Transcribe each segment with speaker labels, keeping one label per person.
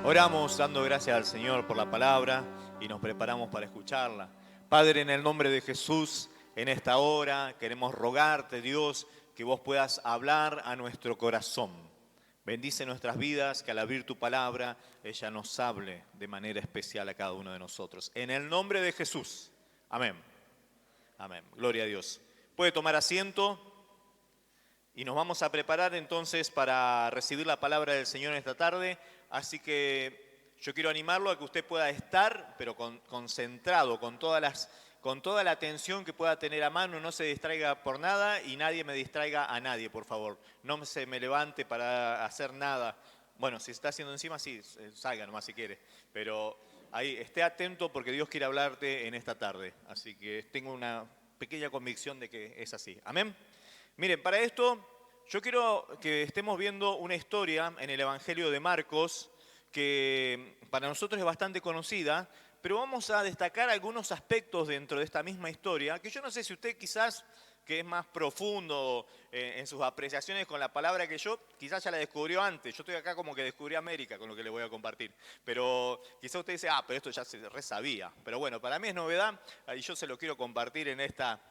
Speaker 1: Oramos dando gracias al Señor por la palabra y nos preparamos para escucharla. Padre, en el nombre de Jesús, en esta hora queremos rogarte, Dios, que vos puedas hablar a nuestro corazón. Bendice nuestras vidas, que al abrir tu palabra, ella nos hable de manera especial a cada uno de nosotros. En el nombre de Jesús. Amén. Amén. Gloria a Dios. Puede tomar asiento y nos vamos a preparar entonces para recibir la palabra del Señor en esta tarde. Así que yo quiero animarlo a que usted pueda estar, pero concentrado, con toda la atención que pueda tener a mano, no se distraiga por nada y nadie me distraiga a nadie, por favor. No se me levante para hacer nada. Bueno, si se está haciendo encima, sí, salga nomás si quiere. Pero ahí, esté atento porque Dios quiere hablarte en esta tarde. Así que tengo una pequeña convicción de que es así. Amén. Miren, para esto yo quiero que estemos viendo una historia en el Evangelio de Marcos que para nosotros es bastante conocida, pero vamos a destacar algunos aspectos dentro de esta misma historia, que yo no sé si usted quizás, que es más profundo en sus apreciaciones con la palabra que yo, quizás ya la descubrió antes. Yo estoy acá como que descubrí América con lo que le voy a compartir. Pero quizás usted dice, pero esto ya se resabía. Pero bueno, para mí es novedad y yo se lo quiero compartir en esta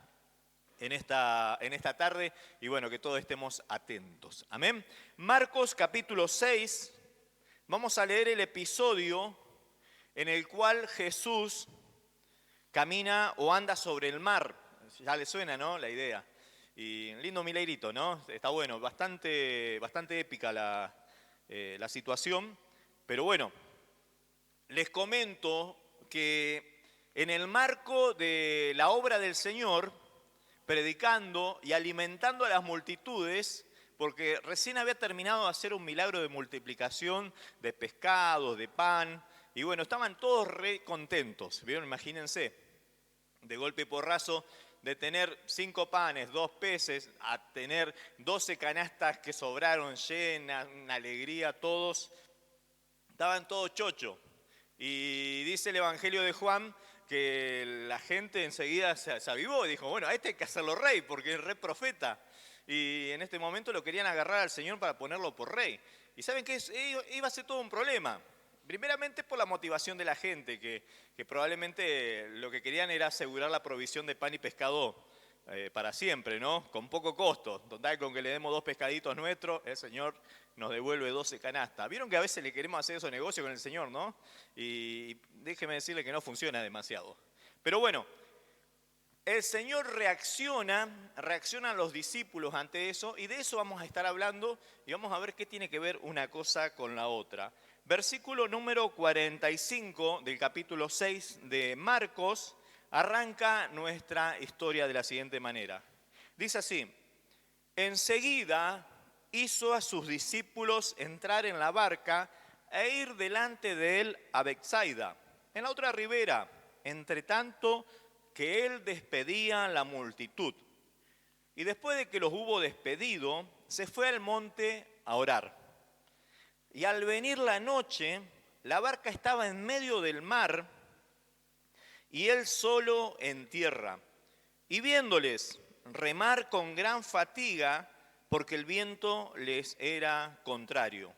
Speaker 1: tarde y bueno, que todos estemos atentos. Amén. Marcos capítulo 6, vamos a leer el episodio en el cual Jesús camina o anda sobre el mar. Ya le suena, ¿no? La idea. Y un lindo milagrito, ¿no? Está bueno, bastante épica la situación. Pero bueno, les comento que en el marco de la obra del Señor, predicando y alimentando a las multitudes, porque recién había terminado de hacer un milagro de multiplicación de pescados, de pan, y bueno, estaban todos re contentos, ¿vieron? Imagínense, de golpe y porrazo, de tener 5 panes, 2 peces, a tener 12 canastas que sobraron llenas, una alegría, todos, estaban todos chocho. Y dice el Evangelio de Juan que la gente enseguida se avivó y dijo, bueno, a este hay que hacerlo rey porque es rey profeta. Y en este momento lo querían agarrar al Señor para ponerlo por rey. ¿Y saben qué? Iba a ser todo un problema. Primeramente por la motivación de la gente, que probablemente lo que querían era asegurar la provisión de pan y pescado para siempre, ¿no? Con poco costo. Total, con que le demos 2 pescaditos nuestros, el Señor nos devuelve 12 canastas. Vieron que a veces le queremos hacer esos negocios con el Señor, ¿no? Y déjeme decirle que no funciona demasiado. Pero bueno, el Señor reaccionan los discípulos ante eso, y de eso vamos a estar hablando, y vamos a ver qué tiene que ver una cosa con la otra. Versículo número 45 del capítulo 6 de Marcos, arranca nuestra historia de la siguiente manera. Dice así: enseguida hizo a sus discípulos entrar en la barca e ir delante de él a Betsaida, en la otra ribera, entre tanto que él despedía la multitud. Y después de que los hubo despedido, se fue al monte a orar. Y al venir la noche, la barca estaba en medio del mar y él solo en tierra. Y viéndoles remar con gran fatiga, porque el viento les era contrario.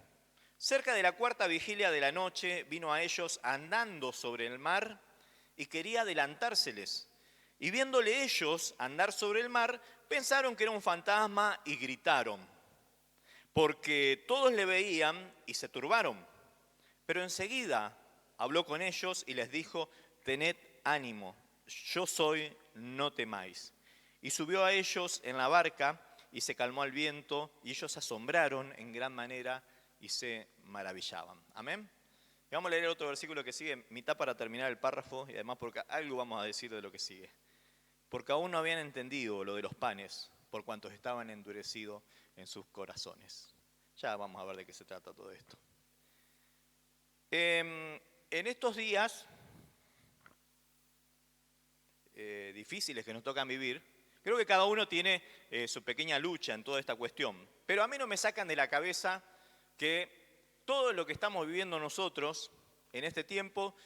Speaker 1: Cerca de la 4ª vigilia de la noche vino a ellos andando sobre el mar y quería adelantárseles. Y viéndole ellos andar sobre el mar, pensaron que era un fantasma y gritaron, porque todos le veían y se turbaron. Pero enseguida habló con ellos y les dijo: tened ánimo, yo soy, no temáis. Y subió a ellos en la barca y se calmó el viento, y ellos se asombraron en gran manera y se maravillaban. Amén. Y vamos a leer otro versículo que sigue, mitad para terminar el párrafo, y además porque algo vamos a decir de lo que sigue. Porque aún no habían entendido lo de los panes, por cuantos estaban endurecidos en sus corazones. Ya vamos a ver de qué se trata todo esto. En estos días difíciles que nos tocan vivir, creo que cada uno tiene su pequeña lucha en toda esta cuestión. Pero a mí no me sacan de la cabeza que todo lo que estamos viviendo nosotros en este tiempo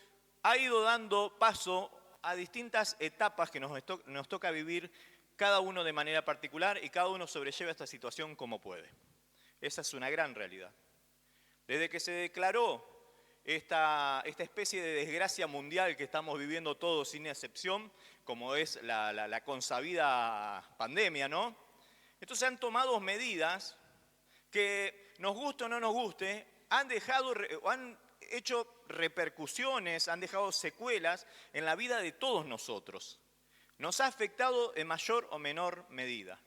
Speaker 1: ha ido dando paso a distintas etapas que nos toca vivir cada uno de manera particular, y cada uno sobrelleva esta situación como puede. Esa es una gran realidad. Desde que se declaró esta especie de desgracia mundial que estamos viviendo todos sin excepción, como es la consabida pandemia, ¿no? Entonces han tomado medidas que, nos guste o no nos guste, han hecho repercusiones, han dejado secuelas en la vida de todos nosotros. Nos ha afectado en mayor o menor medida.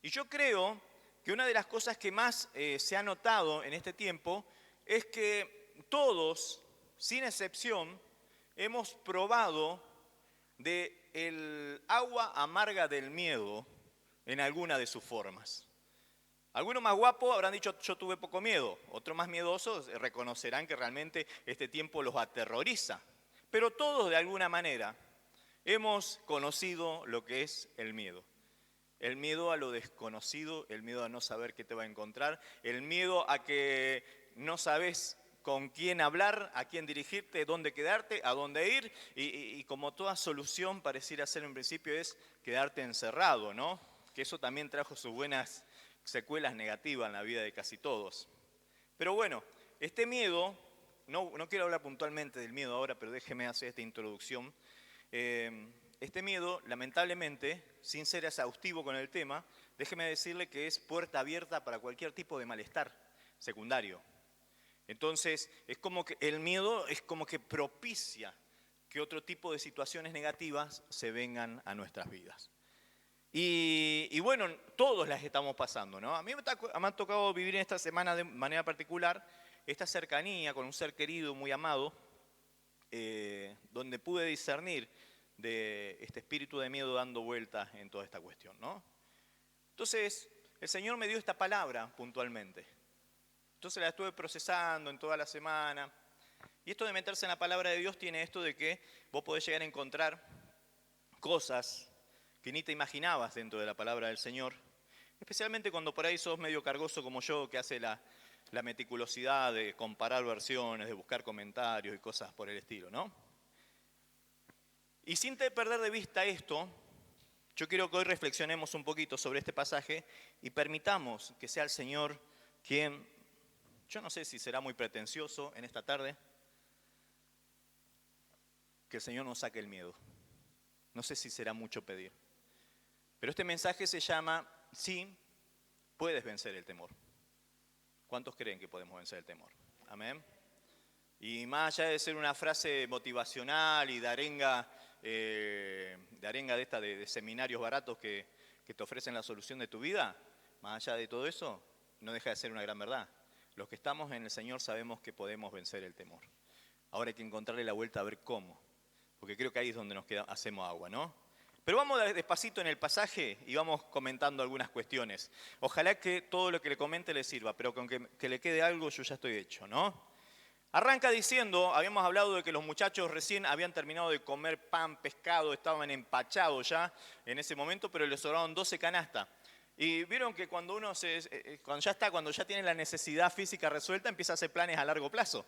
Speaker 1: Y yo creo que una de las cosas que más se ha notado en este tiempo es que todos, sin excepción, hemos probado del agua amarga del miedo en alguna de sus formas. Algunos más guapos habrán dicho, yo tuve poco miedo. Otros más miedosos reconocerán que realmente este tiempo los aterroriza. Pero todos, de alguna manera, hemos conocido lo que es el miedo. El miedo a lo desconocido, el miedo a no saber qué te va a encontrar, el miedo a que no sabes con quién hablar, a quién dirigirte, dónde quedarte, a dónde ir. Y como toda solución pareciera ser en principio es quedarte encerrado, ¿no? Que eso también trajo sus buenas secuelas negativas en la vida de casi todos. Pero bueno, este miedo, no quiero hablar puntualmente del miedo ahora, pero déjeme hacer esta introducción. Este miedo, lamentablemente, sin ser exhaustivo con el tema, déjeme decirle que es puerta abierta para cualquier tipo de malestar secundario. Entonces, es como que el miedo es como que propicia que otro tipo de situaciones negativas se vengan a nuestras vidas. Y bueno, todos las estamos pasando, ¿no? A mí me ha tocado vivir en esta semana de manera particular esta cercanía con un ser querido, muy amado, donde pude discernir de este espíritu de miedo dando vueltas en toda esta cuestión, ¿no? Entonces, el Señor me dio esta palabra puntualmente. Entonces la estuve procesando en toda la semana. Y esto de meterse en la palabra de Dios tiene esto de que vos podés llegar a encontrar cosas que ni te imaginabas dentro de la palabra del Señor, especialmente cuando por ahí sos medio cargoso como yo, que hace la meticulosidad de comparar versiones, de buscar comentarios y cosas por el estilo, ¿no? Y sin perder de vista esto, yo quiero que hoy reflexionemos un poquito sobre este pasaje y permitamos que sea el Señor quien, yo no sé si será muy pretencioso en esta tarde, que el Señor nos saque el miedo. No sé si será mucho pedir. Pero este mensaje se llama, sí, puedes vencer el temor. ¿Cuántos creen que podemos vencer el temor? Amén. Y más allá de ser una frase motivacional y de arenga de seminarios baratos que te ofrecen la solución de tu vida, más allá de todo eso, no deja de ser una gran verdad. Los que estamos en el Señor sabemos que podemos vencer el temor. Ahora hay que encontrarle la vuelta a ver cómo, porque creo que ahí es donde hacemos agua, ¿no? Pero vamos despacito en el pasaje y vamos comentando algunas cuestiones. Ojalá que todo lo que le comente le sirva, pero con que le quede algo yo ya estoy hecho, ¿no? Arranca diciendo, habíamos hablado de que los muchachos recién habían terminado de comer pan, pescado, estaban empachados ya en ese momento, pero les sobraron 12 canastas. Y vieron que cuando cuando ya tiene la necesidad física resuelta, empieza a hacer planes a largo plazo.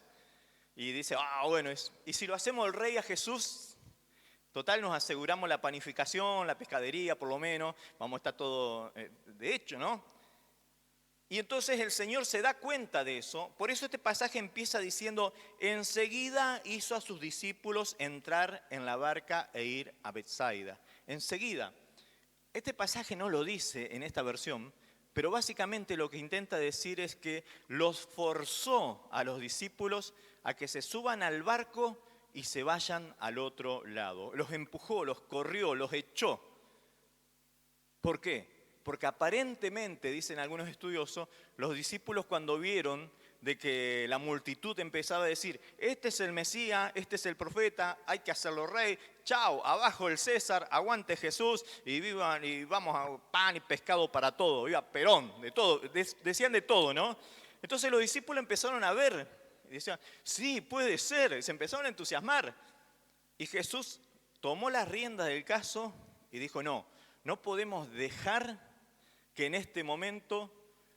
Speaker 1: Y dice, bueno, y si lo hacemos el rey a Jesús, total nos aseguramos la panificación, la pescadería por lo menos, vamos a estar todo de hecho, ¿no? Y entonces el Señor se da cuenta de eso, por eso este pasaje empieza diciendo, enseguida hizo a sus discípulos entrar en la barca e ir a Betsaida. Enseguida. Este pasaje no lo dice en esta versión, pero básicamente lo que intenta decir es que los forzó a los discípulos a que se suban al barco y se vayan al otro lado. Los empujó, los corrió, los echó. ¿Por qué? Porque aparentemente, dicen algunos estudiosos, los discípulos cuando vieron de que la multitud empezaba a decir, este es el Mesías, este es el profeta, hay que hacerlo rey, chao, abajo el César, aguante Jesús y vivan y vamos a pan y pescado para todo, viva Perón, de todo, decían de todo, ¿no? Entonces los discípulos empezaron a ver y decían, sí, puede ser, se empezaron a entusiasmar. Y Jesús tomó las riendas del caso y dijo, no podemos dejar que en este momento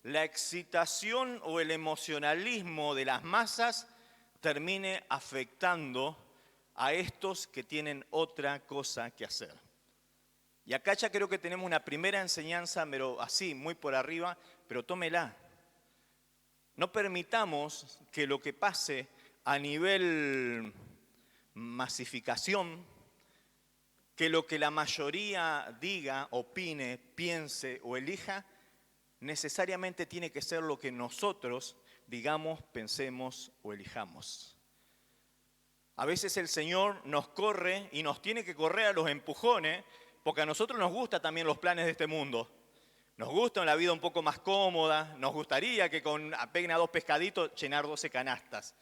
Speaker 1: la excitación o el emocionalismo de las masas termine afectando a estos que tienen otra cosa que hacer. Y acá ya creo que tenemos una primera enseñanza, pero así, muy por arriba, pero tómela. No permitamos que lo que pase a nivel masificación, que lo que la mayoría diga, opine, piense o elija, necesariamente tiene que ser lo que nosotros digamos, pensemos o elijamos. A veces el Señor nos corre y nos tiene que correr a los empujones, porque a nosotros nos gustan también los planes de este mundo. Nos gusta la vida un poco más cómoda, nos gustaría que con apenas 2 pescaditos llenar 12 canastas.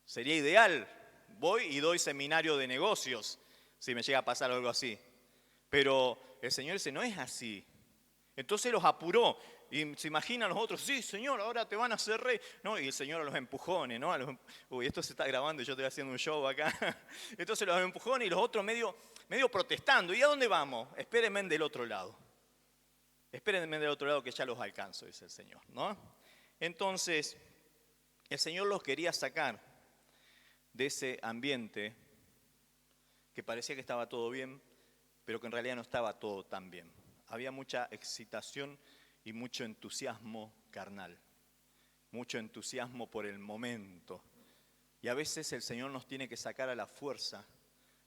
Speaker 1: Sería ideal. Voy y doy seminario de negocios, si me llega a pasar algo así. Pero el Señor dice, no es así. Entonces los apuró. Y se imaginan los otros, sí, Señor, ahora te van a hacer rey. No, y el Señor a los empujones, ¿no? Uy, esto se está grabando y yo estoy haciendo un show acá. Entonces los empujones y los otros medio protestando. ¿Y a dónde vamos? Espérenme del otro lado. Espérenme del otro lado que ya los alcanzo, dice el Señor, ¿no? Entonces, el Señor los quería sacar de ese ambiente que parecía que estaba todo bien, pero que en realidad no estaba todo tan bien. Había mucha excitación y mucho entusiasmo carnal, mucho entusiasmo por el momento. Y a veces el Señor nos tiene que sacar a la fuerza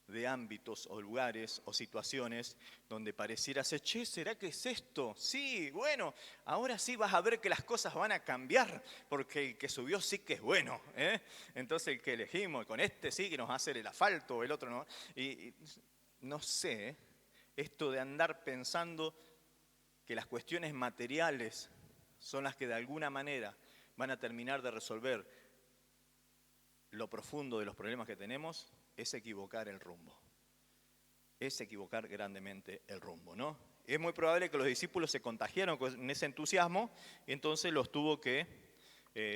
Speaker 1: de ámbitos o lugares o situaciones donde pareciera ser, che, ¿será que es esto? Sí, bueno, ahora sí vas a ver que las cosas van a cambiar, porque el que subió sí que es bueno, ¿eh? Entonces el que elegimos, con este sí que nos va a hacer el asfalto, el otro no. Y no sé, esto de andar pensando que las cuestiones materiales son las que de alguna manera van a terminar de resolver lo profundo de los problemas que tenemos, es equivocar el rumbo. Es equivocar grandemente el rumbo, ¿no? Es muy probable que los discípulos se contagiaron con ese entusiasmo y entonces los tuvo que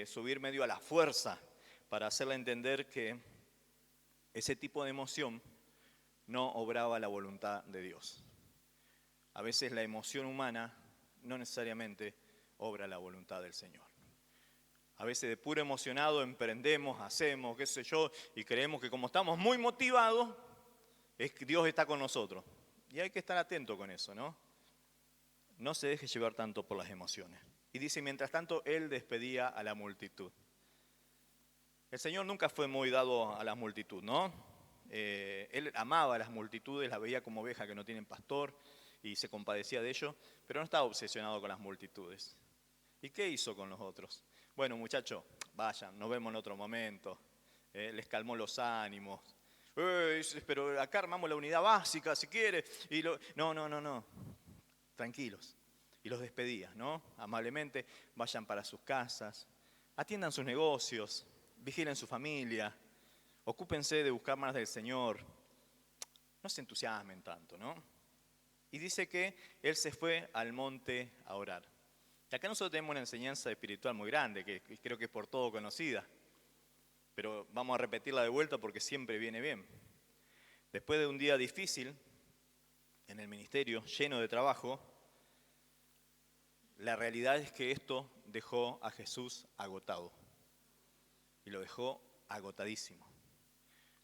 Speaker 1: subir medio a la fuerza para hacerle entender que ese tipo de emoción no obraba la voluntad de Dios. A veces la emoción humana no necesariamente obra la voluntad del Señor. A veces de puro emocionado emprendemos, hacemos, qué sé yo, y creemos que como estamos muy motivados, es que Dios está con nosotros. Y hay que estar atento con eso, ¿no? No se deje llevar tanto por las emociones. Y dice, mientras tanto, Él despedía a la multitud. El Señor nunca fue muy dado a la multitud, ¿no? Él amaba a las multitudes, las veía como ovejas que no tienen pastor y se compadecía de ellos, pero no estaba obsesionado con las multitudes. ¿Y qué hizo con los otros? Bueno, muchachos, vayan, nos vemos en otro momento. Les calmó los ánimos. Pero acá armamos la unidad básica, si quiere. No. Tranquilos. Y los despedía, ¿no? Amablemente, vayan para sus casas, atiendan sus negocios, vigilen su familia, ocúpense de buscar más del Señor. No se entusiasmen tanto, ¿no? Y dice que Él se fue al monte a orar. Y acá nosotros tenemos una enseñanza espiritual muy grande, que creo que es por todo conocida. Pero vamos a repetirla de vuelta porque siempre viene bien. Después de un día difícil, en el ministerio, lleno de trabajo, la realidad es que esto dejó a Jesús agotado. Y lo dejó agotadísimo.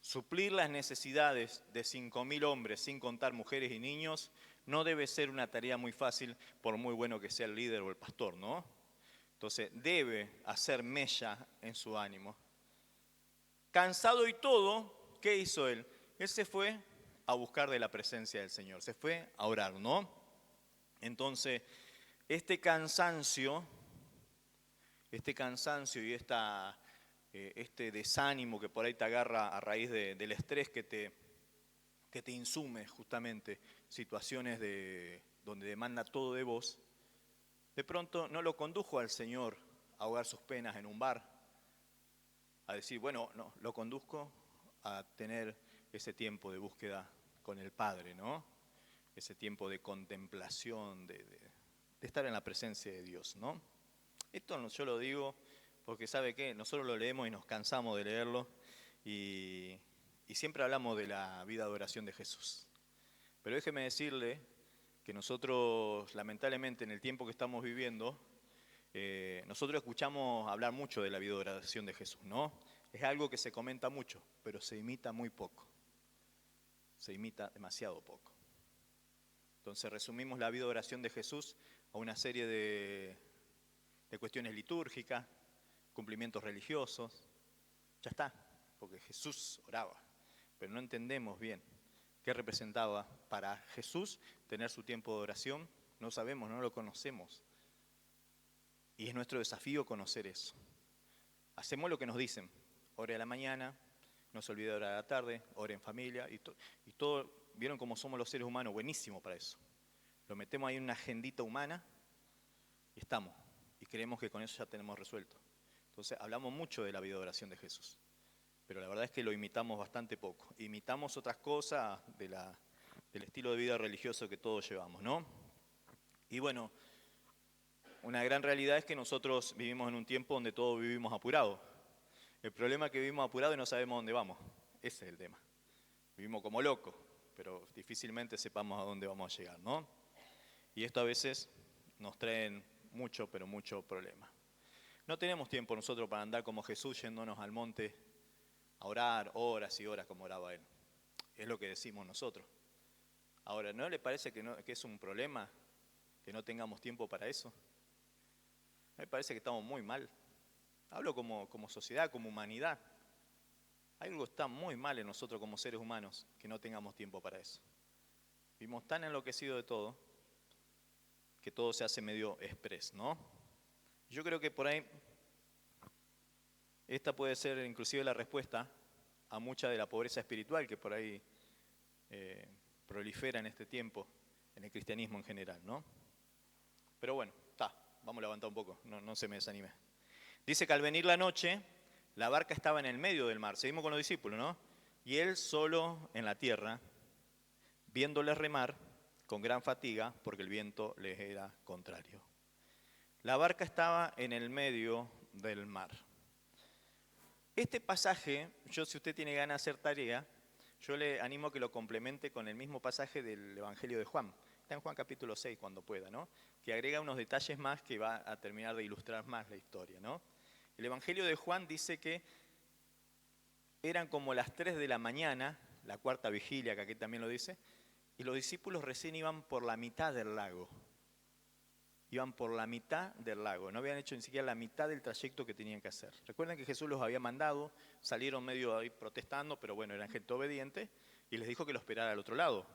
Speaker 1: Suplir las necesidades de 5.000 hombres, sin contar mujeres y niños, no debe ser una tarea muy fácil, por muy bueno que sea el líder o el pastor, ¿no? Entonces, debe hacer mella en su ánimo. Cansado y todo, ¿qué hizo él? Él se fue a buscar de la presencia del Señor, se fue a orar, ¿no? Entonces, este cansancio y este desánimo que por ahí te agarra a raíz del estrés que te insume justamente situaciones donde demanda todo de vos, de pronto no lo condujo al Señor a ahogar sus penas en un bar, a decir, bueno, no, lo conduzco a tener ese tiempo de búsqueda con el Padre, ¿no? Ese tiempo de contemplación, de estar en la presencia de Dios, ¿no? Esto yo lo digo porque, ¿sabe qué? Nosotros lo leemos y nos cansamos de leerlo y siempre hablamos de la vida de oración de Jesús. Pero déjeme decirle que nosotros, lamentablemente, en el tiempo que estamos viviendo, nosotros escuchamos hablar mucho de la vida de oración de Jesús, ¿no? Es algo que se comenta mucho, pero se imita muy poco. Se imita demasiado poco. Entonces resumimos la vida de oración de Jesús a una serie de cuestiones litúrgicas, cumplimientos religiosos. ya está, porque Jesús oraba, pero no entendemos bien qué representaba para Jesús tener su tiempo de oración. No sabemos, no lo conocemos. Y es nuestro desafío conocer eso. Hacemos lo que nos dicen. Ore a la mañana, no se olvide de orar a la tarde, ore en familia y todo. ¿Vieron cómo somos los seres humanos? Buenísimo para eso. Lo metemos ahí en una agendita humana y estamos. Y creemos que con eso ya tenemos resuelto. Entonces hablamos mucho de la vida de oración de Jesús. Pero la verdad es que lo imitamos bastante poco. Imitamos otras cosas del estilo de vida religioso que todos llevamos, ¿no? Y bueno, una gran realidad es que nosotros vivimos en un tiempo donde todos vivimos apurados. El problema es que vivimos apurados y no sabemos dónde vamos. Ese es el tema. Vivimos como locos, pero difícilmente sepamos a dónde vamos a llegar, ¿no? Y esto a veces nos trae mucho, pero mucho problema. No tenemos tiempo nosotros para andar como Jesús yéndonos al monte a orar horas y horas como oraba Él. Es lo que decimos nosotros. Ahora, ¿no le parece que es un problema que no tengamos tiempo para eso? Me parece que estamos muy mal. Hablo como sociedad, como humanidad. Algo está muy mal en nosotros como seres humanos que no tengamos tiempo para eso. Vivimos tan enloquecidos de todo que todo se hace medio express, ¿no? Yo creo que por ahí esta puede ser inclusive la respuesta a mucha de la pobreza espiritual que por ahí prolifera en este tiempo, en el cristianismo en general, ¿no? Pero bueno, vamos a levantar un poco, no se me desanime. Dice que al venir la noche, la barca estaba en el medio del mar, seguimos con los discípulos, ¿no? Y él solo en la tierra, viéndoles remar con gran fatiga, porque el viento les era contrario. La barca estaba en el medio del mar. Este pasaje, si usted tiene ganas de hacer tarea, yo le animo a que lo complemente con el mismo pasaje del Evangelio de Juan. Está en Juan capítulo 6 cuando pueda, ¿no? Que agrega unos detalles más que va a terminar de ilustrar más la historia, ¿no? El Evangelio de Juan dice que eran como las 3 de la mañana, la cuarta vigilia, que aquí también lo dice, y los discípulos recién iban por la mitad del lago. Iban por la mitad del lago, no habían hecho ni siquiera la mitad del trayecto que tenían que hacer. Recuerden que Jesús los había mandado, salieron medio ahí protestando, pero bueno, eran gente obediente, y les dijo que lo esperara al otro lado.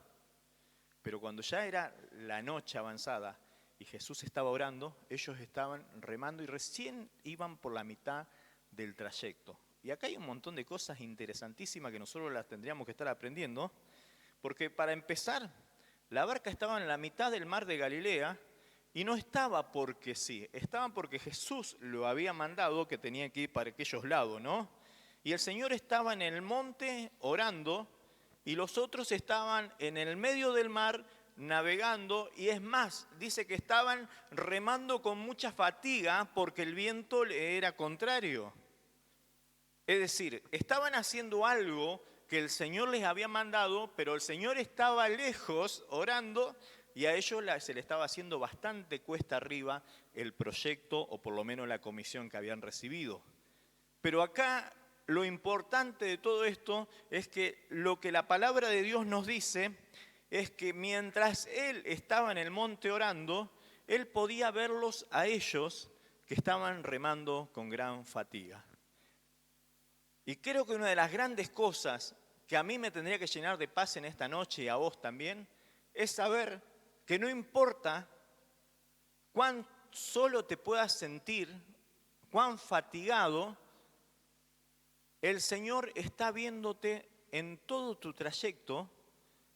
Speaker 1: Pero cuando ya era la noche avanzada y Jesús estaba orando, ellos estaban remando y recién iban por la mitad del trayecto. Y acá hay un montón de cosas interesantísimas que nosotros las tendríamos que estar aprendiendo, porque para empezar, la barca estaba en la mitad del mar de Galilea, y no estaba porque sí, estaba porque Jesús lo había mandado que tenía que ir para aquellos lados, ¿no? Y el Señor estaba en el monte orando y los otros estaban en el medio del mar navegando y es más, dice que estaban remando con mucha fatiga porque el viento le era contrario. Es decir, estaban haciendo algo que el Señor les había mandado, pero el Señor estaba lejos orando y a ellos se le estaba haciendo bastante cuesta arriba el proyecto o por lo menos la comisión que habían recibido. Pero acá lo importante de todo esto es que lo que la palabra de Dios nos dice es que mientras Él estaba en el monte orando, Él podía verlos a ellos que estaban remando con gran fatiga. Y creo que una de las grandes cosas que a mí me tendría que llenar de paz en esta noche y a vos también, es saber que no importa cuán solo te puedas sentir, cuán fatigado, el Señor está viéndote en todo tu trayecto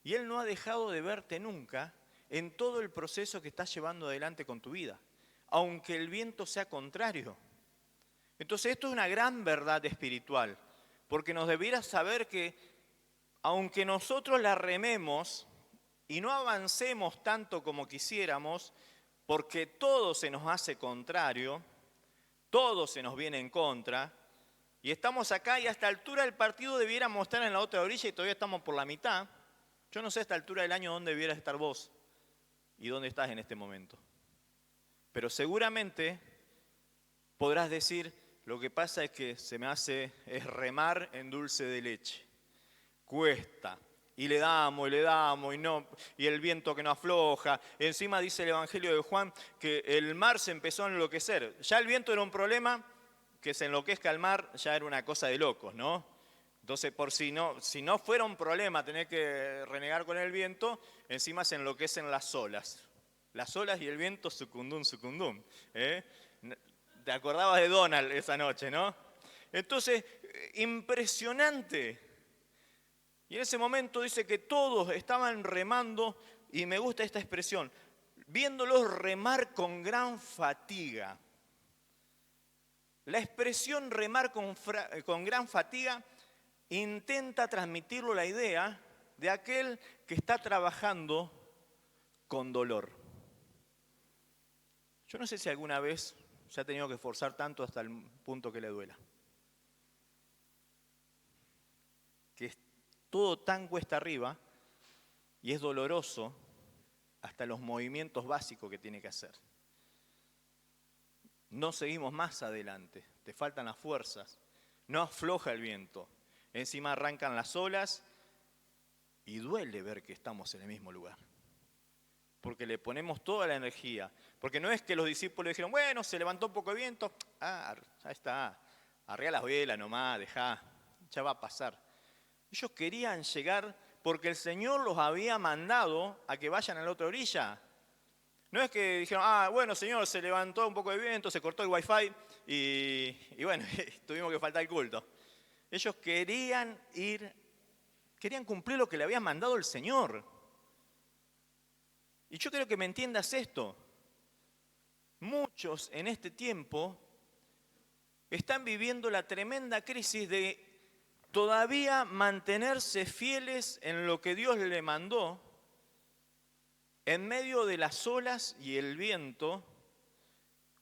Speaker 1: y Él no ha dejado de verte nunca en todo el proceso que estás llevando adelante con tu vida, aunque el viento sea contrario. Entonces esto es una gran verdad espiritual, porque nos debiera saber que aunque nosotros la rememos y no avancemos tanto como quisiéramos, porque todo se nos hace contrario, todo se nos viene en contra, y estamos acá y a esta altura del partido debiéramos estar en la otra orilla y todavía estamos por la mitad. Yo no sé a esta altura del año dónde debieras estar vos y dónde estás en este momento. Pero seguramente podrás decir, lo que pasa es que se me hace es remar en dulce de leche. Cuesta. Y le damos y el viento que no afloja. Encima dice el Evangelio de Juan que el mar se empezó a enloquecer. Ya el viento era un problema que se enloquezca el mar ya era una cosa de locos, ¿no? Entonces, si no fuera un problema tener que renegar con el viento, encima se enloquecen las olas. Las olas y el viento, sucundum, sucundum. ¿Eh? Te acordabas de Donald esa noche, ¿no? Entonces, impresionante. Y en ese momento dice que todos estaban remando, y me gusta esta expresión, viéndolos remar con gran fatiga. La expresión remar con gran fatiga intenta transmitirlo la idea de aquel que está trabajando con dolor. Yo no sé si alguna vez se ha tenido que esforzar tanto hasta el punto que le duela. Que es todo tan cuesta arriba y es doloroso hasta los movimientos básicos que tiene que hacer. No seguimos más adelante, te faltan las fuerzas, no afloja el viento, encima arrancan las olas y duele ver que estamos en el mismo lugar. Porque le ponemos toda la energía, porque no es que los discípulos dijeron, bueno, se levantó un poco de viento, ya está, arrea las velas nomás, dejá, ya va a pasar. Ellos querían llegar porque el Señor los había mandado a que vayan a la otra orilla. No es que dijeron, bueno, Señor, se levantó un poco de viento, se cortó el wifi y bueno, tuvimos que faltar el culto. Ellos querían cumplir lo que le había mandado el Señor. Y yo quiero que me entiendas esto. Muchos en este tiempo están viviendo la tremenda crisis de todavía mantenerse fieles en lo que Dios le mandó, en medio de las olas y el viento,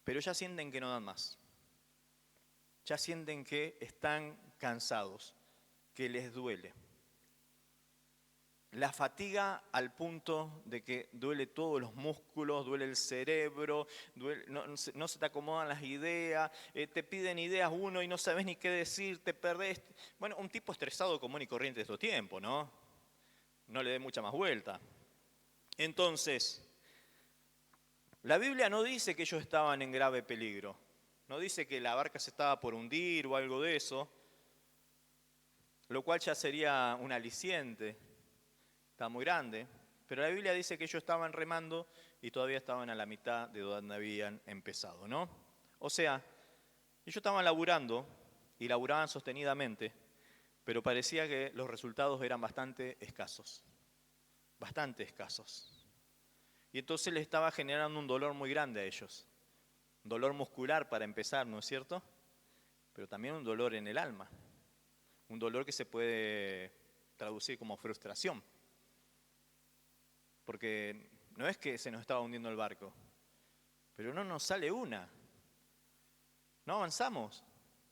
Speaker 1: pero ya sienten que no dan más. Ya sienten que están cansados, que les duele. La fatiga al punto de que duele todos los músculos, duele el cerebro, no se te acomodan las ideas, te piden ideas uno y no sabes ni qué decir, te perdés. Bueno, un tipo estresado común y corriente de estos tiempos, ¿no? No le dé mucha más vuelta. Entonces, la Biblia no dice que ellos estaban en grave peligro. No dice que la barca se estaba por hundir o algo de eso, lo cual ya sería un aliciente. Está muy grande, pero la Biblia dice que ellos estaban remando y todavía estaban a la mitad de donde habían empezado, ¿no? O sea, ellos estaban laburando y laburaban sostenidamente, pero parecía que los resultados eran bastante escasos. Y entonces les estaba generando un dolor muy grande a ellos. Un dolor muscular para empezar, ¿no es cierto? Pero también un dolor en el alma. Un dolor que se puede traducir como frustración. Porque no es que se nos estaba hundiendo el barco, pero no nos sale una. No avanzamos.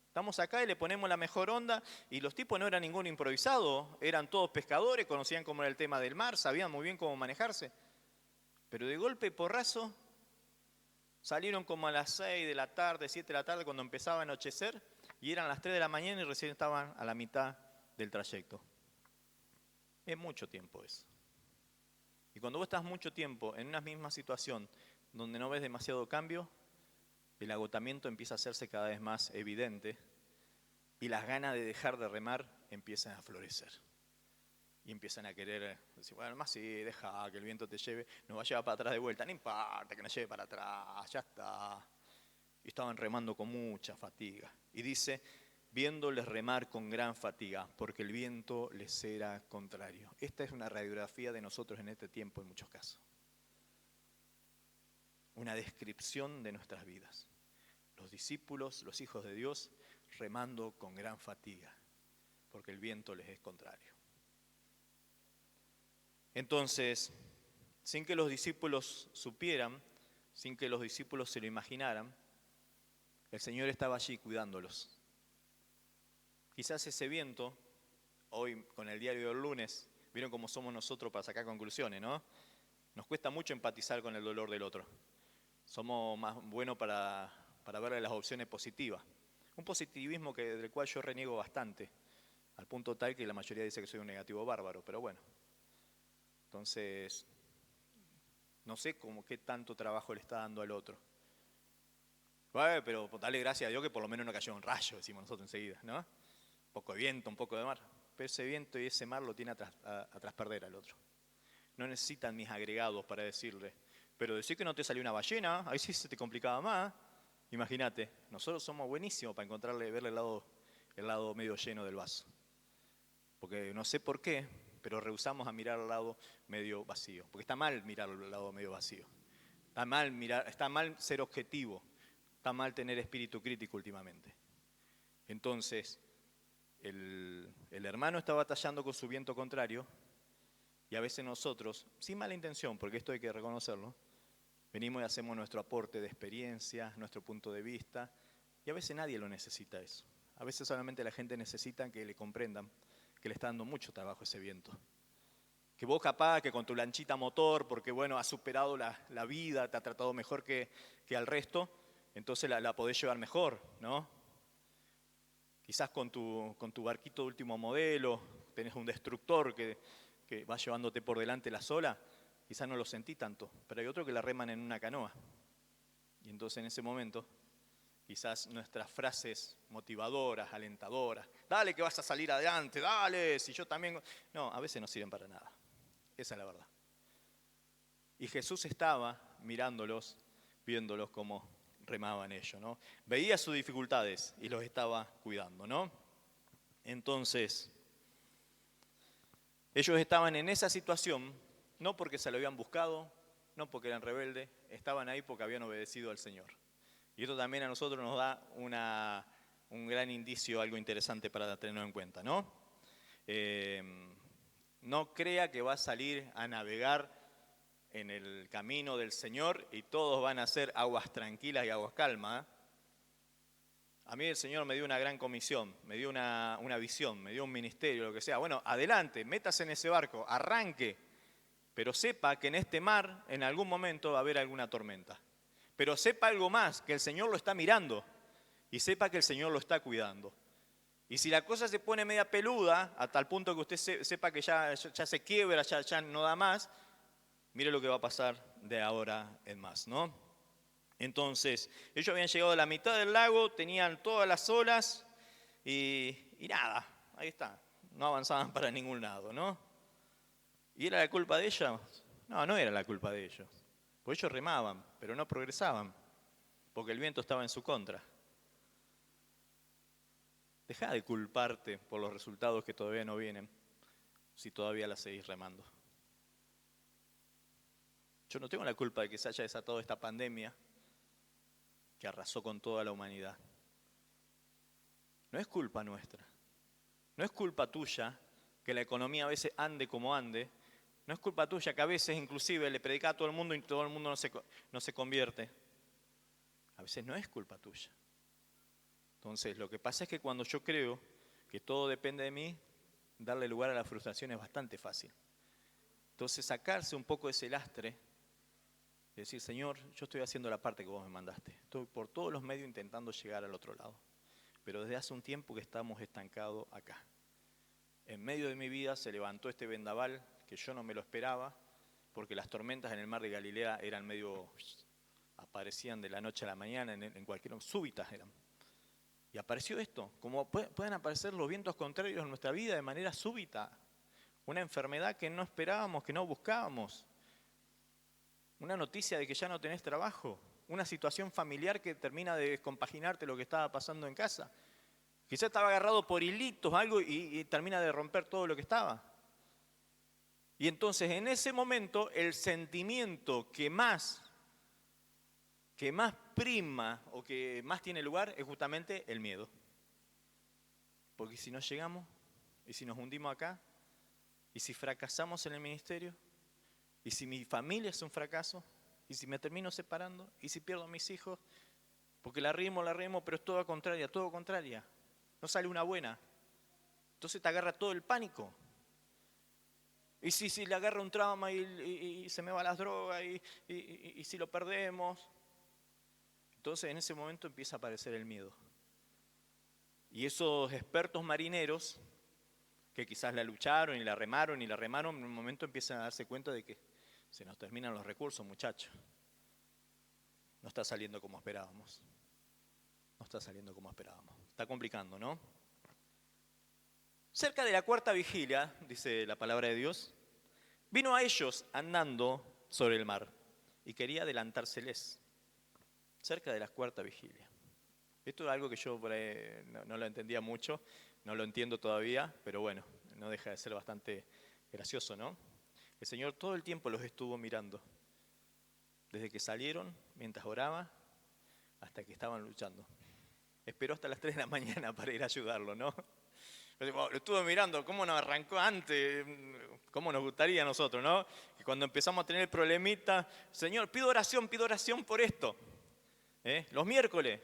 Speaker 1: Estamos acá y le ponemos la mejor onda y los tipos no eran ningún improvisado, eran todos pescadores, conocían cómo era el tema del mar, sabían muy bien cómo manejarse. Pero de golpe y porrazo salieron como a las 6 de la tarde, 7 de la tarde cuando empezaba a anochecer y eran las 3 de la mañana y recién estaban a la mitad del trayecto. Es mucho tiempo eso. Y cuando vos estás mucho tiempo en una misma situación donde no ves demasiado cambio, el agotamiento empieza a hacerse cada vez más evidente y las ganas de dejar de remar empiezan a florecer. Y empiezan a querer decir, bueno, más sí, deja que el viento te lleve, nos va a llevar para atrás de vuelta, no importa que nos lleve para atrás, ya está. Y estaban remando con mucha fatiga. Y dice, viéndoles remar con gran fatiga, porque el viento les era contrario. Esta es una radiografía de nosotros en este tiempo en muchos casos. Una descripción de nuestras vidas. Los discípulos, los hijos de Dios, remando con gran fatiga, porque el viento les es contrario. Entonces, sin que los discípulos supieran, sin que los discípulos se lo imaginaran, el Señor estaba allí cuidándolos. Quizás ese viento, hoy con el diario del lunes, vieron cómo somos nosotros para sacar conclusiones, ¿no? Nos cuesta mucho empatizar con el dolor del otro. Somos más buenos para verle las opciones positivas. Un positivismo del cual yo reniego bastante, al punto tal que la mayoría dice que soy un negativo bárbaro, pero bueno. Entonces, no sé qué tanto trabajo le está dando al otro. Bueno, pero dale gracias a Dios que por lo menos no cayó un rayo, decimos nosotros enseguida, ¿no? Un poco de viento, un poco de mar. Pero ese viento y ese mar lo tiene a trasperder al otro. No necesitan mis agregados para decirle. Pero decir que no te salió una ballena, ahí sí se te complicaba más. Imagínate, nosotros somos buenísimos para verle el lado medio lleno del vaso. Porque no sé por qué, pero rehusamos a mirar al lado medio vacío. Porque está mal mirar al lado medio vacío. Está mal ser objetivo. Está mal tener espíritu crítico últimamente. Entonces, el hermano está batallando con su viento contrario y a veces nosotros, sin mala intención, porque esto hay que reconocerlo, venimos y hacemos nuestro aporte de experiencia, nuestro punto de vista, y a veces nadie lo necesita eso. A veces solamente la gente necesita que le comprendan que le está dando mucho trabajo ese viento. Que vos capaz que con tu lanchita motor, porque bueno, has superado la vida, te ha tratado mejor que al resto, entonces la podés llevar mejor, ¿no? Quizás con tu barquito de último modelo, tenés un destructor que va llevándote por delante la ola, quizás no lo sentí tanto, pero hay otro que la reman en una canoa. Y entonces en ese momento, quizás nuestras frases motivadoras, alentadoras, dale que vas a salir adelante, dale, si yo también... No, a veces no sirven para nada. Esa es la verdad. Y Jesús estaba mirándolos, viéndolos como remaban ellos, ¿no? Veía sus dificultades y los estaba cuidando, ¿no? Entonces, ellos estaban en esa situación, no porque se lo habían buscado, no porque eran rebeldes, estaban ahí porque habían obedecido al Señor. Y esto también a nosotros nos da un gran indicio, algo interesante para tenerlo en cuenta, ¿no? No crea que va a salir a navegar en el camino del Señor y todos van a ser aguas tranquilas y aguas calmas. A mí el Señor me dio una gran comisión, me dio una visión, me dio un ministerio, lo que sea. Bueno, adelante, métase en ese barco, arranque, pero sepa que en este mar en algún momento va a haber alguna tormenta. Pero sepa algo más, que el Señor lo está mirando y sepa que el Señor lo está cuidando. Y si la cosa se pone media peluda, a tal punto que usted sepa que ya se quiebra, ya no da más, mire lo que va a pasar de ahora en más, ¿no? Entonces, ellos habían llegado a la mitad del lago, tenían todas las olas y nada, ahí está, no avanzaban para ningún lado, ¿no? ¿Y era la culpa de ellos? No, no era la culpa de ellos. Porque ellos remaban, pero no progresaban, porque el viento estaba en su contra. Deja de culparte por los resultados que todavía no vienen, si todavía la seguís remando. Yo no tengo la culpa de que se haya desatado esta pandemia que arrasó con toda la humanidad. No es culpa nuestra. No es culpa tuya que la economía a veces ande como ande. No es culpa tuya que a veces inclusive le predica a todo el mundo y todo el mundo no se convierte. A veces no es culpa tuya. Entonces, lo que pasa es que cuando yo creo que todo depende de mí, darle lugar a la frustración es bastante fácil. Entonces, sacarse un poco de ese lastre y decir, Señor, yo estoy haciendo la parte que vos me mandaste. Estoy por todos los medios intentando llegar al otro lado. Pero desde hace un tiempo que estamos estancados acá. En medio de mi vida se levantó este vendaval que yo no me lo esperaba, porque las tormentas en el mar de Galilea eran medio... aparecían de la noche a la mañana, en cualquier... súbitas eran. Y apareció esto, como pueden aparecer los vientos contrarios en nuestra vida de manera súbita. Una enfermedad que no esperábamos, que no buscábamos. Una noticia de que ya no tenés trabajo. Una situación familiar que termina de descompaginarte lo que estaba pasando en casa. Quizás estaba agarrado por hilitos, algo, y termina de romper todo lo que estaba. Y entonces en ese momento el sentimiento que más prima o que más tiene lugar es justamente el miedo. Porque si no llegamos, y si nos hundimos acá, y si fracasamos en el ministerio, y si mi familia es un fracaso, y si me termino separando, y si pierdo a mis hijos, porque la remo, pero es todo contraria. No sale una buena. Entonces te agarra todo el pánico. Y si le agarra un trauma y se me van las drogas, y si lo perdemos. Entonces en ese momento empieza a aparecer el miedo. Y esos expertos marineros, que quizás la lucharon y la remaron, en un momento empiezan a darse cuenta de que se nos terminan los recursos, muchachos. No está saliendo como esperábamos. No está saliendo como esperábamos. Está complicando, ¿no? Cerca de la cuarta vigilia, dice la palabra de Dios, vino a ellos andando sobre el mar y quería adelantárseles. Cerca de la cuarta vigilia. Esto es algo que yo por ahí no lo entendía mucho, no lo entiendo todavía, pero bueno, no deja de ser bastante gracioso, ¿no? El Señor todo el tiempo los estuvo mirando, desde que salieron, mientras oraba, hasta que estaban luchando. Esperó hasta las 3 de la mañana para ir a ayudarlo, ¿no? Lo estuve mirando, ¿cómo nos arrancó antes? ¿Cómo nos gustaría a nosotros, no? Que cuando empezamos a tener el problemita, Señor, pido oración por esto. Los miércoles,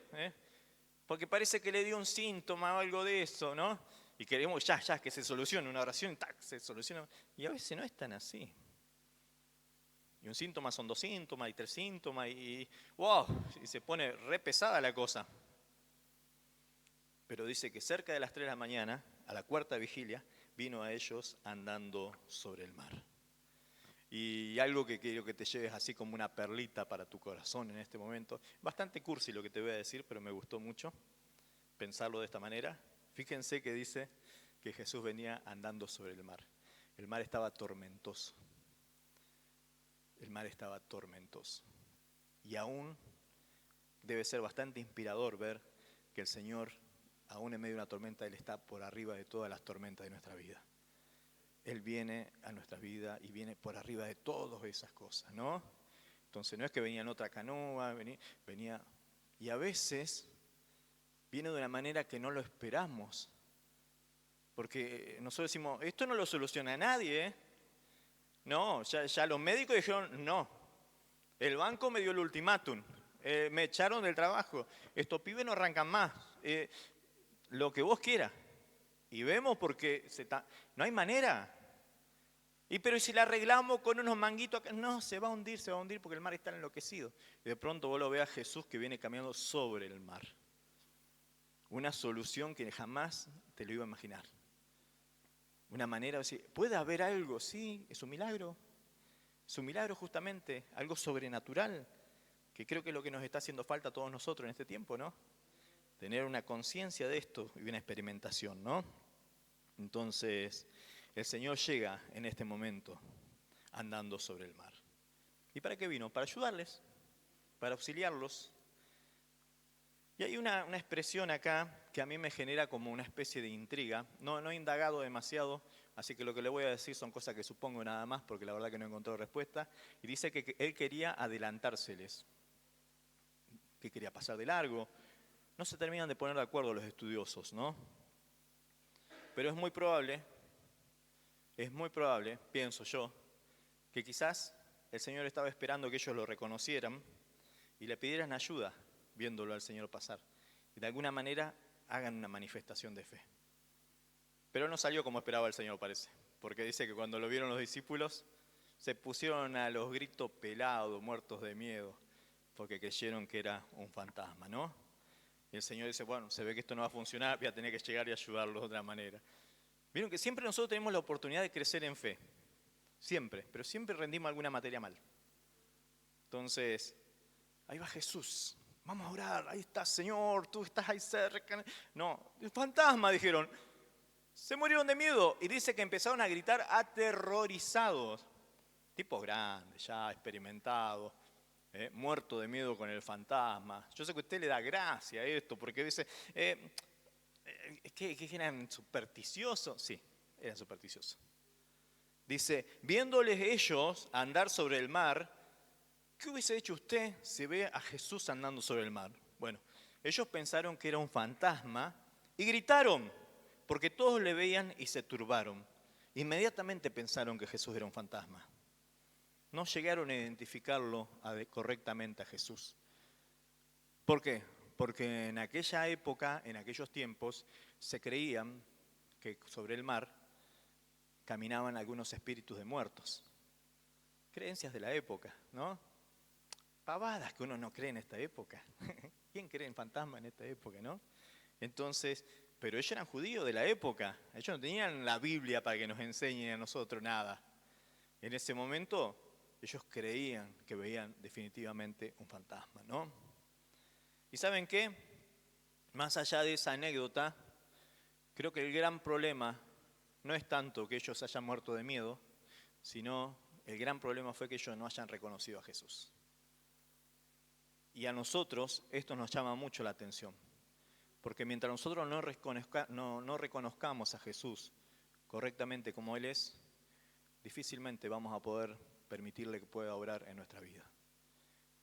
Speaker 1: porque parece que le dio un síntoma o algo de eso, ¿no? Y queremos ya, que se solucione una oración, ¡tac!, se soluciona. Y a veces no es tan así. Y un síntoma son 2 síntomas y 3 síntomas y ¡wow! Y se pone re pesada la cosa. Pero dice que cerca de las 3 de la mañana, a la cuarta vigilia, vino a ellos andando sobre el mar. Y algo que quiero que te lleves así como una perlita para tu corazón en este momento. Bastante cursi lo que te voy a decir, pero me gustó mucho pensarlo de esta manera. Fíjense que dice que Jesús venía andando sobre el mar. El mar estaba tormentoso. El mar estaba tormentoso. Y aún debe ser bastante inspirador ver que el Señor, aún en medio de una tormenta, Él está por arriba de todas las tormentas de nuestra vida. Él viene a nuestras vidas y viene por arriba de todas esas cosas, ¿no? Entonces no es que venía en otra canoa, venía y a veces viene de una manera que no lo esperamos. Porque nosotros decimos, esto no lo soluciona a nadie, ¿eh? No, ya los médicos dijeron, no. El banco me dio el ultimátum, me echaron del trabajo, estos pibes no arrancan más, lo que vos quieras. Y vemos porque no hay manera. Pero si la arreglamos con unos manguitos acá, no, se va a hundir porque el mar está enloquecido. Y de pronto vos lo ves a Jesús que viene caminando sobre el mar. Una solución que jamás te lo iba a imaginar. Una manera de decir, ¿puede haber algo? Sí, es un milagro. Es un milagro justamente, algo sobrenatural, que creo que es lo que nos está haciendo falta a todos nosotros en este tiempo, ¿no? Tener una conciencia de esto y una experimentación, ¿no? Entonces, el Señor llega en este momento andando sobre el mar. ¿Y para qué vino? Para ayudarles, para auxiliarlos. Y hay una expresión acá que a mí me genera como una especie de intriga. No he indagado demasiado, así que lo que le voy a decir son cosas que supongo nada más, porque la verdad que no he encontrado respuesta. Y dice que él quería adelantárseles, que quería pasar de largo. No se terminan de poner de acuerdo los estudiosos, ¿no? Pero es muy probable, pienso yo, que quizás el Señor estaba esperando que ellos lo reconocieran y le pidieran ayuda viéndolo al Señor pasar. Y de alguna manera hagan una manifestación de fe. Pero no salió como esperaba el Señor, parece. Porque dice que cuando lo vieron los discípulos, se pusieron a los gritos pelados, muertos de miedo, porque creyeron que era un fantasma, ¿no? Y el Señor dice, bueno, se ve que esto no va a funcionar, voy a tener que llegar y ayudarlos de otra manera. Vieron que siempre nosotros tenemos la oportunidad de crecer en fe. Siempre, pero siempre rendimos alguna materia mal. Entonces, ahí va Jesús. Vamos a orar, ahí está, Señor, tú estás ahí cerca. No, fantasma, dijeron. Se murieron de miedo y dice que empezaron a gritar aterrorizados. Tipos grandes, ya experimentados, muerto de miedo con el fantasma. Yo sé que a usted le da gracia a esto porque dice, ¿qué eran supersticiosos? Sí, eran supersticiosos. Dice, viéndoles ellos andar sobre el mar, ¿qué hubiese hecho usted si ve a Jesús andando sobre el mar? Bueno, ellos pensaron que era un fantasma y gritaron, porque todos le veían y se turbaron. Inmediatamente pensaron que Jesús era un fantasma. No llegaron a identificarlo correctamente a Jesús. ¿Por qué? Porque en aquella época, en aquellos tiempos, se creían que sobre el mar caminaban algunos espíritus de muertos. Creencias de la época, ¿no? Pavadas que uno no cree en esta época. ¿Quién cree en fantasmas en esta época, no? Entonces, pero ellos eran judíos de la época. Ellos no tenían la Biblia para que nos enseñen a nosotros nada. En ese momento, ellos creían que veían definitivamente un fantasma, ¿no? ¿Y saben qué? más allá de esa anécdota, creo que el gran problema no es tanto que ellos hayan muerto de miedo, sino el gran problema fue que ellos no hayan reconocido a Jesús. Y a nosotros esto nos llama mucho la atención, porque mientras nosotros no reconozcamos a Jesús correctamente como Él es, difícilmente vamos a poder permitirle que pueda obrar en nuestra vida.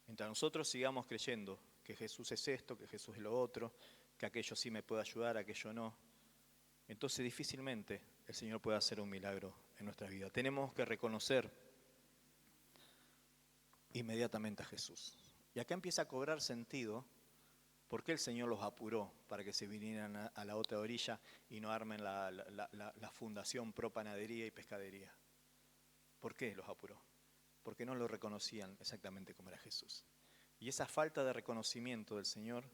Speaker 1: Mientras nosotros sigamos creyendo que Jesús es esto, que Jesús es lo otro, que aquello sí me puede ayudar, aquello no, entonces difícilmente el Señor puede hacer un milagro en nuestra vida. Tenemos que reconocer inmediatamente a Jesús. Y acá empieza a cobrar sentido por qué el Señor los apuró para que se vinieran a la otra orilla y no armen la fundación pro panadería y pescadería. ¿Por qué los apuró? Porque no lo reconocían exactamente como era Jesús. Y esa falta de reconocimiento del Señor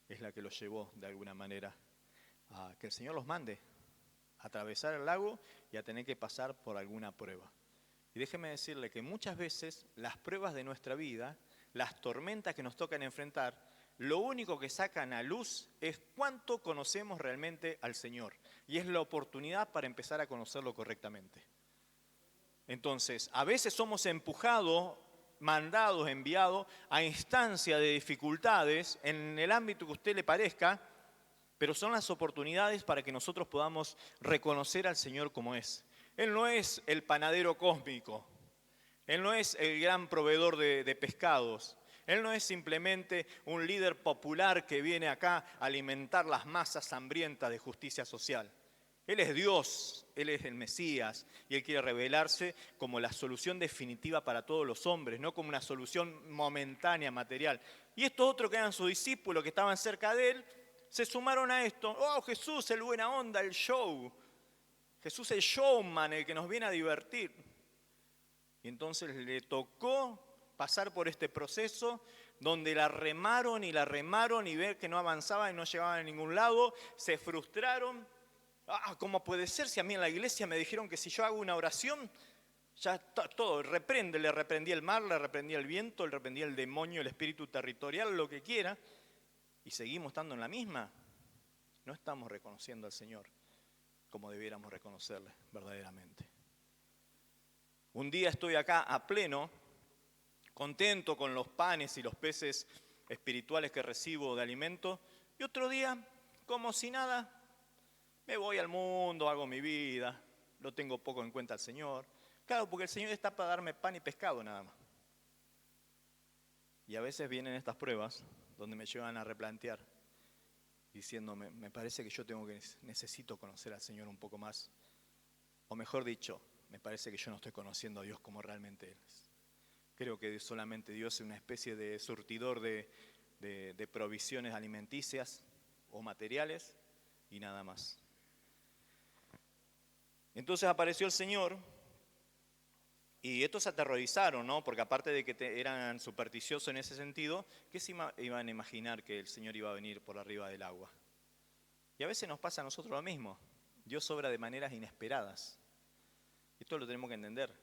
Speaker 1: es la que los llevó de alguna manera a que el Señor los mande a atravesar el lago y a tener que pasar por alguna prueba. Y déjeme decirle que muchas veces las pruebas de nuestra vida, las tormentas que nos tocan enfrentar, lo único que sacan a luz es cuánto conocemos realmente al Señor. Y es la oportunidad para empezar a conocerlo correctamente. Entonces, a veces somos empujados, mandados, enviados a instancia de dificultades en el ámbito que a usted le parezca, pero son las oportunidades para que nosotros podamos reconocer al Señor como es. Él no es el panadero cósmico, Él no es el gran proveedor de pescados, Él no es simplemente un líder popular que viene acá a alimentar las masas hambrientas de justicia social. Él es Dios, Él es el Mesías y Él quiere revelarse como la solución definitiva para todos los hombres, no como una solución momentánea, material. Y estos otros que eran sus discípulos, que estaban cerca de Él, se sumaron a esto. Oh, Jesús, el buena onda, el show. Jesús el showman, el que nos viene a divertir. Y entonces le tocó pasar por este proceso donde la remaron y ver que no avanzaba y no llegaban a ningún lado, se frustraron. ¿Cómo puede ser si a mí en la iglesia me dijeron que si yo hago una oración, ya todo, le reprendí el mar, le reprendí el viento, le reprendí el demonio, el espíritu territorial, lo que quiera, y seguimos estando en la misma? No estamos reconociendo al Señor como debiéramos reconocerle verdaderamente. Un día estoy acá a pleno, contento con los panes y los peces espirituales que recibo de alimento, y otro día, como si nada, me voy al mundo, hago mi vida, lo tengo poco en cuenta al Señor. Claro, porque el Señor está para darme pan y pescado nada más. Y a veces vienen estas pruebas donde me llevan a replantear, diciéndome, me parece que necesito conocer al Señor un poco más. O mejor dicho, me parece que yo no estoy conociendo a Dios como realmente Él es. Creo que solamente Dios es una especie de surtidor de provisiones alimenticias o materiales y nada más. Entonces apareció el Señor y estos se aterrorizaron, ¿no? Porque aparte de que eran supersticiosos en ese sentido, ¿qué se iban a imaginar que el Señor iba a venir por arriba del agua? Y a veces nos pasa a nosotros lo mismo. Dios obra de maneras inesperadas. Esto lo tenemos que entender.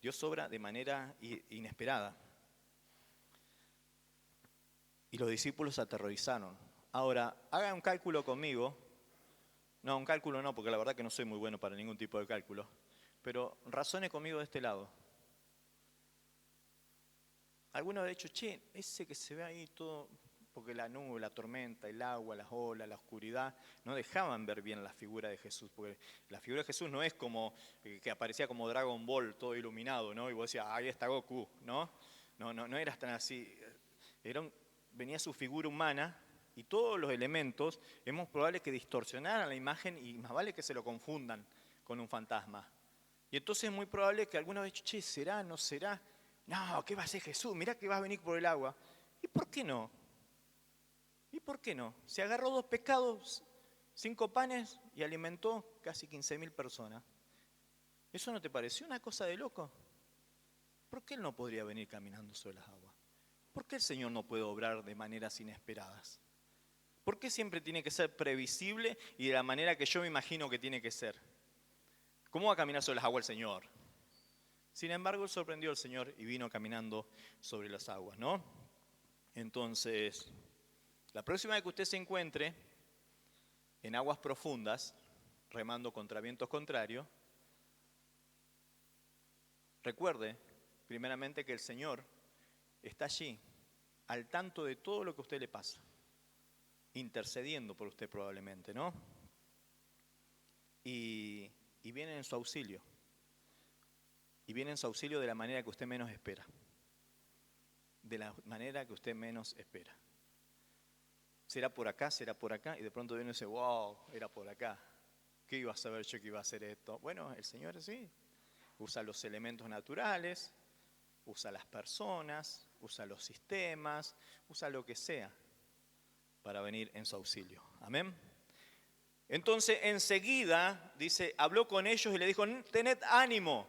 Speaker 1: Dios obra de manera inesperada. Y los discípulos se aterrorizaron. Ahora, hagan un cálculo conmigo. No, un cálculo no, porque la verdad que no soy muy bueno para ningún tipo de cálculo. Pero razone conmigo de este lado. Alguno ha dicho, ese que se ve ahí todo, porque la nube, la tormenta, el agua, las olas, la oscuridad, no dejaban ver bien la figura de Jesús. Porque la figura de Jesús no es como que aparecía como Dragon Ball, todo iluminado, ¿no? Y vos decías, ahí está Goku, ¿no? No era tan así. Venía su figura humana. Y todos los elementos es muy probable que distorsionaran la imagen y más vale que se lo confundan con un fantasma. Y entonces es muy probable que alguna vez, ¿será? ¿No será? No, ¿qué va a hacer Jesús? Mirá que va a venir por el agua. ¿Y por qué no? ¿Y por qué no? Se agarró 2 pescados, 5 panes y alimentó casi 15.000 personas. ¿Eso no te pareció una cosa de loco? ¿Por qué Él no podría venir caminando sobre las aguas? ¿Por qué el Señor no puede obrar de maneras inesperadas? ¿Por qué siempre tiene que ser previsible y de la manera que yo me imagino que tiene que ser? ¿Cómo va a caminar sobre las aguas el Señor? Sin embargo, sorprendió al Señor y vino caminando sobre las aguas, ¿no? Entonces, La próxima vez que usted se encuentre en aguas profundas, remando contra vientos contrarios, recuerde primeramente que el Señor está allí, al tanto de todo lo que a usted le pasa, intercediendo por usted probablemente, ¿no? Y viene en su auxilio. Y viene en su auxilio de la manera que usted menos espera. De la manera que usted menos espera. Será por acá, y de pronto viene y dice, wow, era por acá. ¿Qué iba a saber yo que iba a hacer esto? Bueno, el Señor sí. Usa los elementos naturales, usa las personas, usa los sistemas, usa lo que sea para venir en su auxilio. Amén. Entonces enseguida, dice, habló con ellos y le dijo, tened ánimo.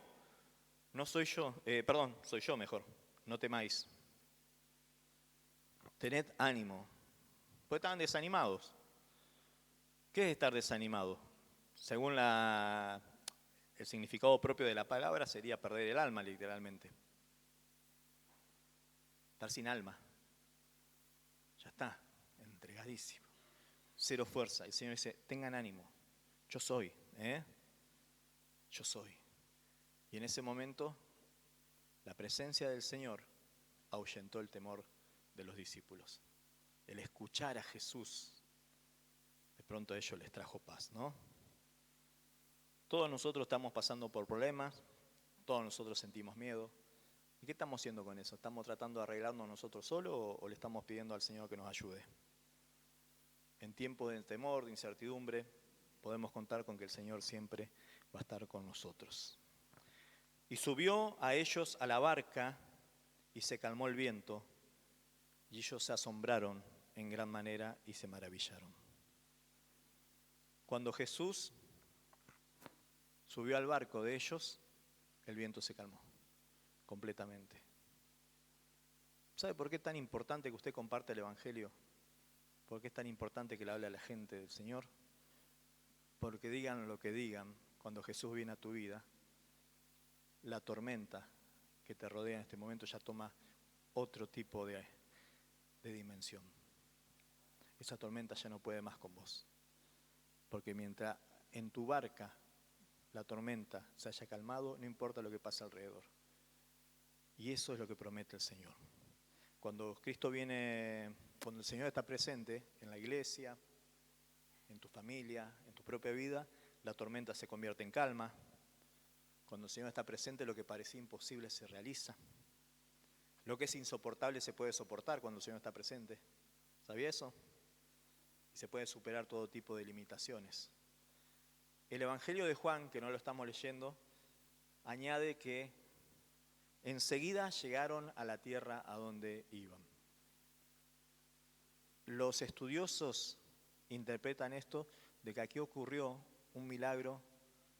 Speaker 1: No soy yo, soy yo mejor, no temáis. Tened ánimo. Pues estaban desanimados. ¿Qué es estar desanimado? Según el significado propio de la palabra sería perder el alma, literalmente. Estar sin alma. Ya está, entregadísimo. Cero fuerza. El Señor dice, tengan ánimo. Yo soy, Yo soy. Y en ese momento, la presencia del Señor ahuyentó el temor de los discípulos. El escuchar a Jesús, de pronto a ellos les trajo paz, ¿no? Todos nosotros estamos pasando por problemas, todos nosotros sentimos miedo. ¿Y qué estamos haciendo con eso? ¿Estamos tratando de arreglarnos nosotros solos o le estamos pidiendo al Señor que nos ayude? En tiempos de temor, de incertidumbre, podemos contar con que el Señor siempre va a estar con nosotros. Y subió a ellos a la barca y se calmó el viento, y ellos se asombraron en gran manera y se maravillaron. Cuando Jesús subió al barco de ellos, el viento se calmó completamente. ¿Sabe por qué es tan importante que usted comparte el Evangelio? ¿Por qué es tan importante que le hable a la gente del Señor? Porque digan lo que digan, cuando Jesús viene a tu vida, la tormenta que te rodea en este momento ya toma otro tipo de dimensión. Esa tormenta ya no puede más con vos. Porque mientras en tu barca la tormenta se haya calmado, no importa lo que pasa alrededor. Y eso es lo que promete el Señor. Cuando Cristo viene, cuando el Señor está presente en la iglesia, en tu familia, en tu propia vida, la tormenta se convierte en calma. Cuando el Señor está presente, lo que parecía imposible se realiza. Lo que es insoportable se puede soportar cuando el Señor está presente. ¿Sabía eso? Y se puede superar todo tipo de limitaciones. El Evangelio de Juan, que no lo estamos leyendo, añade que enseguida llegaron a la tierra a donde iban. Los estudiosos interpretan esto de que aquí ocurrió un milagro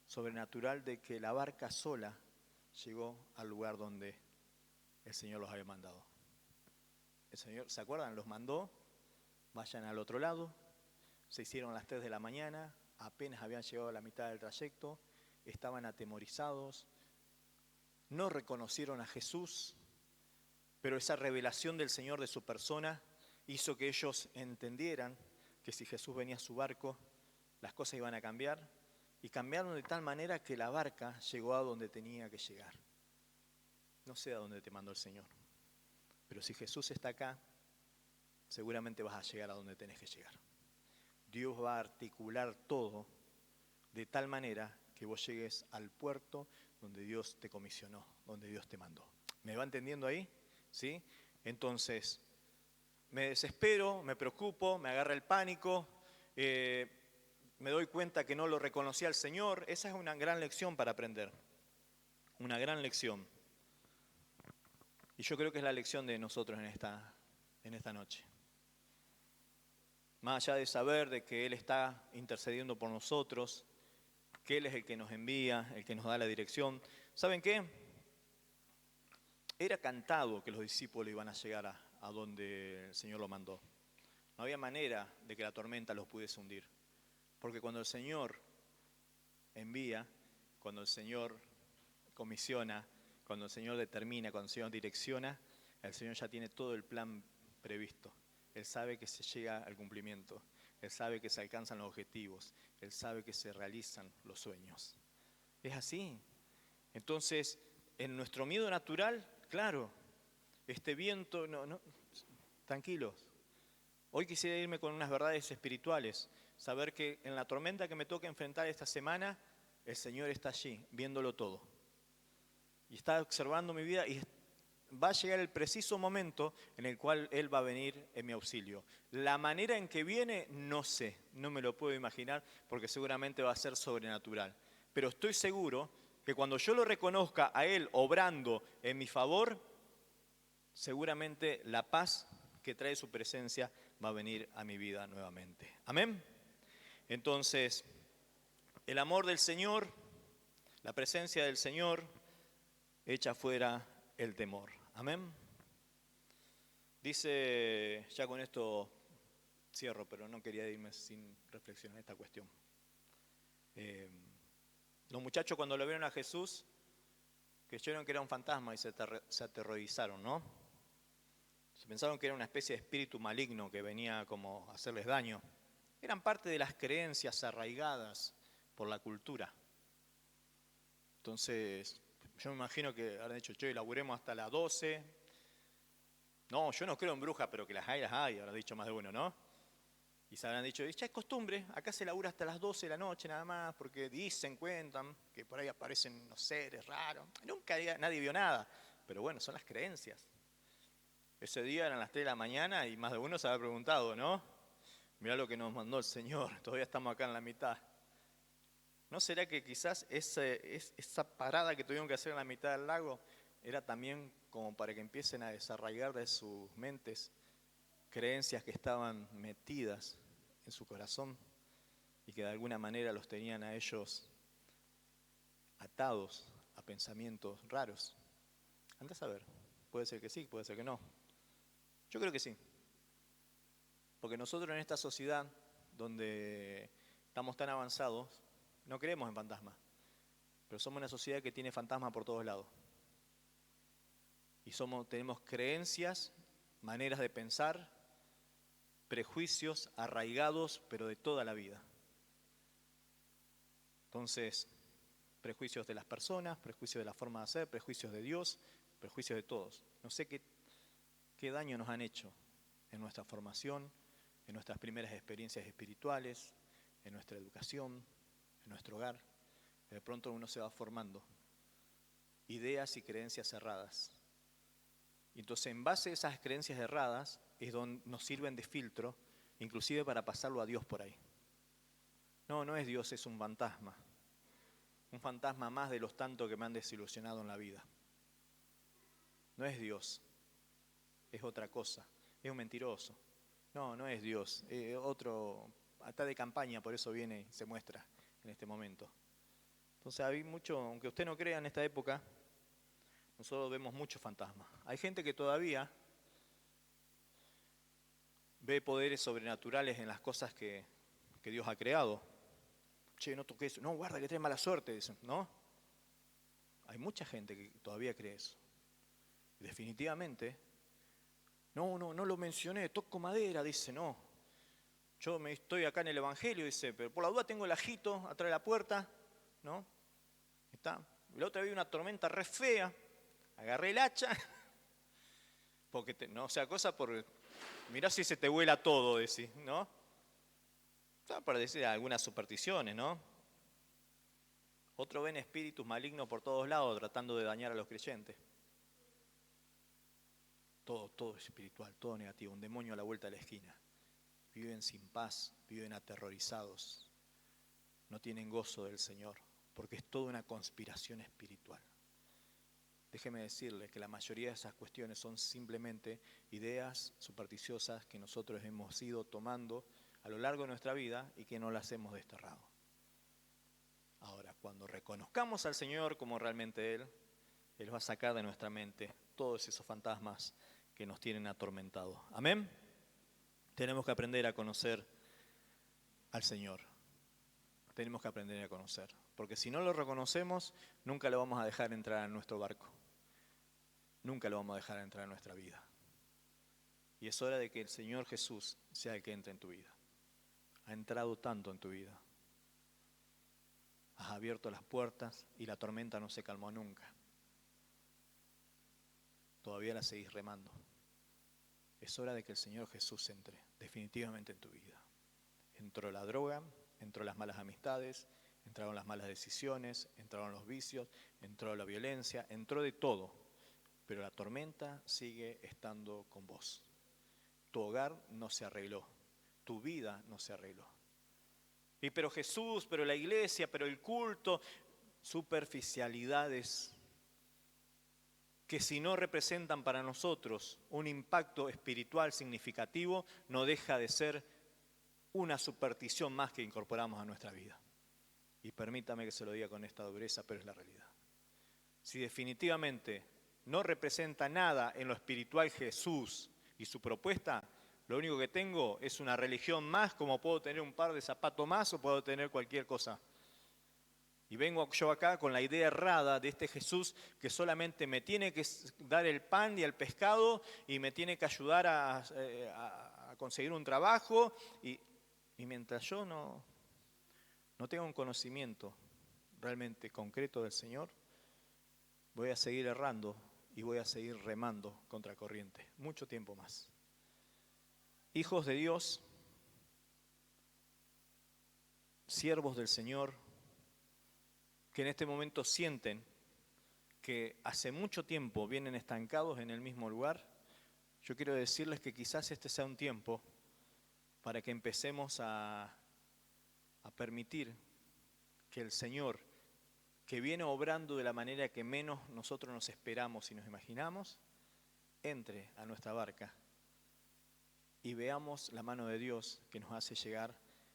Speaker 1: sobrenatural de que la barca sola llegó al lugar donde el Señor los había mandado. El Señor, ¿se acuerdan? Los mandó, vayan al otro lado, se hicieron las 3 de la mañana, apenas habían llegado a la mitad del trayecto, estaban atemorizados, no reconocieron a Jesús, pero esa revelación del Señor de su persona hizo que ellos entendieran que si Jesús venía a su barco, las cosas iban a cambiar, y cambiaron de tal manera que la barca llegó a donde tenía que llegar. No sé a dónde te mandó el Señor, pero si Jesús está acá, seguramente vas a llegar a donde tenés que llegar. Dios va a articular todo de tal manera que vos llegues al puerto donde Dios te comisionó, donde Dios te mandó. ¿Me va entendiendo ahí? ¿Sí? Entonces, me desespero, me preocupo, me agarra el pánico, me doy cuenta que no lo reconocía al Señor. Esa es una gran lección para aprender, una gran lección. Y yo creo que es la lección de nosotros en esta noche. Más allá de saber de que Él está intercediendo por nosotros, que Él es el que nos envía, el que nos da la dirección. ¿Saben qué? Era cantado que los discípulos iban a llegar a donde el Señor lo mandó. No había manera de que la tormenta los pudiese hundir. Porque cuando el Señor envía, cuando el Señor comisiona, cuando el Señor determina, cuando el Señor direcciona, el Señor ya tiene todo el plan previsto. Él sabe que se llega al cumplimiento. Él sabe que se alcanzan los objetivos. Él sabe que se realizan los sueños. Es así. Entonces, en nuestro miedo natural, claro, este viento, tranquilos. Hoy quisiera irme con unas verdades espirituales. Saber que en la tormenta que me toca enfrentar esta semana, el Señor está allí, viéndolo todo. Y está observando mi vida y va a llegar el preciso momento en el cual Él va a venir en mi auxilio. La manera en que viene, no sé, no me lo puedo imaginar porque seguramente va a ser sobrenatural. Pero estoy seguro que cuando yo lo reconozca a Él obrando en mi favor, seguramente la paz que trae su presencia va a venir a mi vida nuevamente. Amén. Entonces, el amor del Señor, la presencia del Señor, echa fuera el temor. Amén. Dice, ya con esto cierro, pero no quería irme sin reflexionar esta cuestión. Los muchachos cuando lo vieron a Jesús, creyeron que era un fantasma y se aterrorizaron, ¿no? Se pensaron que era una especie de espíritu maligno que venía como a hacerles daño. Eran parte de las creencias arraigadas por la cultura. Entonces, yo me imagino que habrán dicho, che, laburemos hasta las 12. No, yo no creo en brujas, pero que las hay, habrán dicho más de uno, ¿no? Y se habrán dicho, ya es costumbre, acá se labura hasta las 12 de la noche nada más, porque dicen, cuentan, que por ahí aparecen unos seres raros. Nunca nadie vio nada, pero bueno, son las creencias. Ese día eran las 3 de la mañana y más de uno se había preguntado, ¿no? Mirá lo que nos mandó el Señor, todavía estamos acá en la mitad. ¿No será que quizás esa parada que tuvieron que hacer en la mitad del lago era también como para que empiecen a desarraigar de sus mentes creencias que estaban metidas en su corazón y que de alguna manera los tenían a ellos atados a pensamientos raros? Anda a saber, puede ser que sí, puede ser que no. Yo creo que sí, porque nosotros en esta sociedad donde estamos tan avanzados, no creemos en fantasmas, pero somos una sociedad que tiene fantasmas por todos lados. Y tenemos creencias, maneras de pensar, prejuicios arraigados, pero de toda la vida. Entonces, prejuicios de las personas, prejuicios de la forma de ser, prejuicios de Dios, prejuicios de todos. No sé qué daño nos han hecho en nuestra formación, en nuestras primeras experiencias espirituales, en nuestra educación, en nuestro hogar. De pronto uno se va formando ideas y creencias erradas. Y entonces en base a esas creencias erradas es donde nos sirven de filtro, inclusive para pasarlo a Dios por ahí. No es Dios, es un fantasma. Un fantasma más de los tantos que me han desilusionado en la vida. No es Dios, es otra cosa, es un mentiroso. No es Dios, otro, está de campaña, por eso viene y se muestra en este momento. Entonces hay mucho, aunque usted no crea en esta época, nosotros vemos muchos fantasmas. Hay gente que todavía ve poderes sobrenaturales en las cosas que Dios ha creado. Che, no toques eso. No, guarda que trae mala suerte, dicen, ¿no? Hay mucha gente que todavía cree eso. Y definitivamente, no lo mencioné, toco madera, dice, no. Yo estoy acá en el Evangelio, dice, pero por la duda tengo el ajito atrás de la puerta, ¿no? Está. Y la otra vez vi una tormenta re fea, agarré el hacha, porque no sea cosa por, mirá si se te vuela todo, decís, ¿no? Para decir algunas supersticiones, ¿no? Otro ven espíritus malignos por todos lados tratando de dañar a los creyentes. Todo es espiritual, todo negativo, un demonio a la vuelta de la esquina. Viven sin paz, viven aterrorizados, no tienen gozo del Señor, porque es toda una conspiración espiritual. Déjeme decirle que la mayoría de esas cuestiones son simplemente ideas supersticiosas que nosotros hemos ido tomando a lo largo de nuestra vida y que no las hemos desterrado. Ahora, cuando reconozcamos al Señor como realmente Él va a sacar de nuestra mente todos esos fantasmas que nos tienen atormentados. Amén. Tenemos que aprender a conocer al Señor. Tenemos que aprender a conocer. Porque si no lo reconocemos, nunca lo vamos a dejar entrar en nuestro barco. Nunca lo vamos a dejar entrar en nuestra vida. Y es hora de que el Señor Jesús sea el que entre en tu vida. Ha entrado tanto en tu vida. Has abierto las puertas y la tormenta no se calmó nunca. Todavía la seguís remando. Es hora de que el Señor Jesús entre definitivamente en tu vida. Entró la droga, entró las malas amistades, entraron las malas decisiones, entraron los vicios, entró la violencia, entró de todo. Pero la tormenta sigue estando con vos. Tu hogar no se arregló, tu vida no se arregló. Y pero Jesús, pero la iglesia, pero el culto, superficialidades que si no representan para nosotros un impacto espiritual significativo, no deja de ser una superstición más que incorporamos a nuestra vida. Y permítame que se lo diga con esta dureza, pero es la realidad. Si definitivamente no representa nada en lo espiritual Jesús y su propuesta, lo único que tengo es una religión más, como puedo tener un par de zapatos más o puedo tener cualquier cosa. Y vengo yo acá con la idea errada de este Jesús que solamente me tiene que dar el pan y el pescado y me tiene que ayudar a conseguir un trabajo. Y mientras yo no tenga un conocimiento realmente concreto del Señor, voy a seguir errando y voy a seguir remando contra corriente mucho tiempo más. Hijos de Dios, siervos del Señor, que en este momento sienten que hace mucho tiempo vienen estancados en el mismo lugar, yo quiero decirles que quizás este sea un tiempo para que empecemos a permitir que el Señor, que viene obrando de la manera que menos nosotros nos esperamos y nos imaginamos, entre a nuestra barca y veamos la mano de Dios que nos hace llegar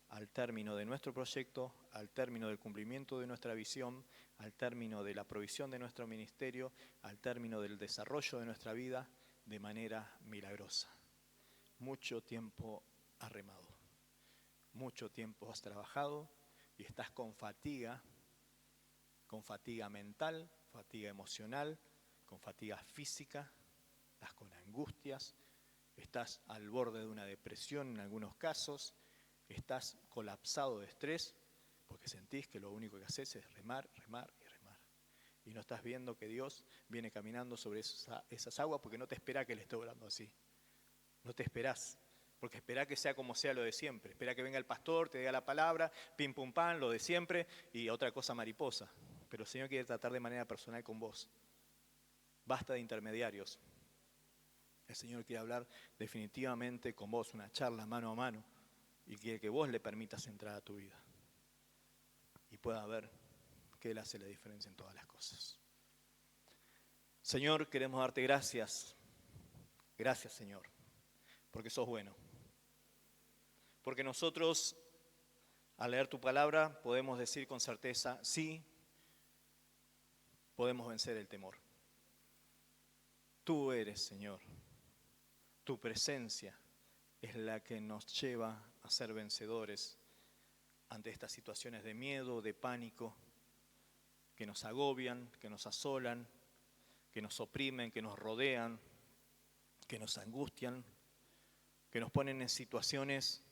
Speaker 1: al término de nuestro proyecto, al término del cumplimiento de nuestra visión, al término de la provisión de nuestro ministerio, al término del desarrollo de nuestra vida de manera milagrosa. Mucho tiempo has remado, mucho tiempo has trabajado y estás con fatiga mental, fatiga emocional, con fatiga física, estás con angustias, estás al borde de una depresión en algunos casos, estás colapsado de estrés porque sentís que lo único que haces es remar, remar y remar. Y no estás viendo que Dios viene caminando sobre esas aguas porque no te espera que le esté orando así. No te esperás, porque esperá que sea como sea lo de siempre. Espera que venga el pastor, te diga la palabra, pim pum pam, lo de siempre y otra cosa mariposa. Pero el Señor quiere tratar de manera personal con vos. Basta de intermediarios. El Señor quiere hablar definitivamente con vos, una charla mano a mano, y quiere que vos le permitas entrar a tu vida y pueda ver que Él hace la diferencia en todas las cosas. Señor, queremos darte gracias. Gracias, Señor, porque sos bueno. Porque nosotros, al leer tu palabra, podemos decir con certeza, sí, podemos vencer el temor. Tú eres, Señor. Tu presencia es la que nos lleva a ser vencedores ante estas situaciones de miedo, de pánico, que nos agobian, que nos asolan, que nos oprimen, que nos rodean, que nos angustian, que nos ponen en situaciones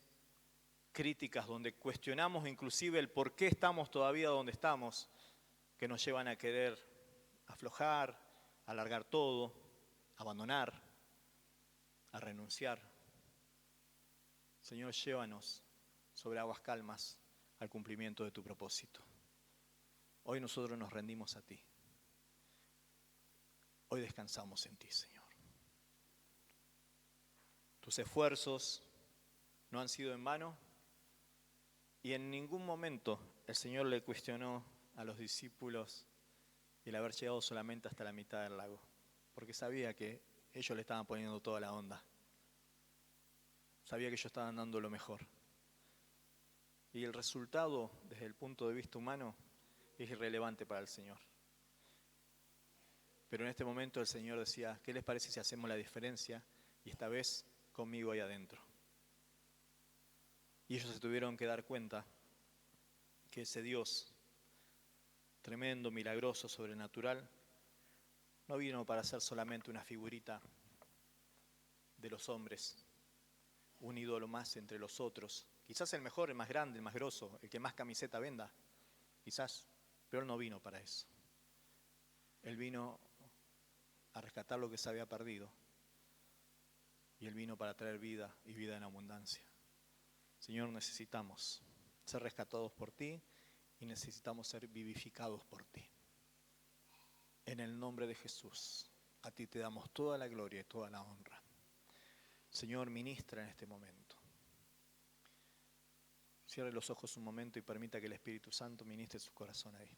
Speaker 1: críticas donde cuestionamos inclusive el por qué estamos todavía donde estamos, que nos llevan a querer aflojar, alargar todo, abandonar, a renunciar. Señor, llévanos sobre aguas calmas al cumplimiento de tu propósito. Hoy nosotros nos rendimos a ti. Hoy descansamos en ti, Señor. Tus esfuerzos no han sido en vano y en ningún momento el Señor le cuestionó a los discípulos el haber llegado solamente hasta la mitad del lago, porque sabía que ellos le estaban poniendo toda la onda. Sabía que ellos estaban dando lo mejor. Y el resultado, desde el punto de vista humano, es irrelevante para el Señor. Pero en este momento el Señor decía, ¿qué les parece si hacemos la diferencia? Y esta vez conmigo ahí adentro. Y ellos se tuvieron que dar cuenta que ese Dios tremendo, milagroso, sobrenatural, no vino para ser solamente una figurita de los hombres, un ídolo más entre los otros. Quizás el mejor, el más grande, el más grosso, el que más camiseta venda, quizás, pero Él no vino para eso. Él vino a rescatar lo que se había perdido y Él vino para traer vida y vida en abundancia. Señor, necesitamos ser rescatados por Ti y necesitamos ser vivificados por Ti. En el nombre de Jesús, a Ti te damos toda la gloria y toda la honra. Señor, ministra en este momento. Cierre los ojos un momento y permita que el Espíritu Santo ministre su corazón ahí.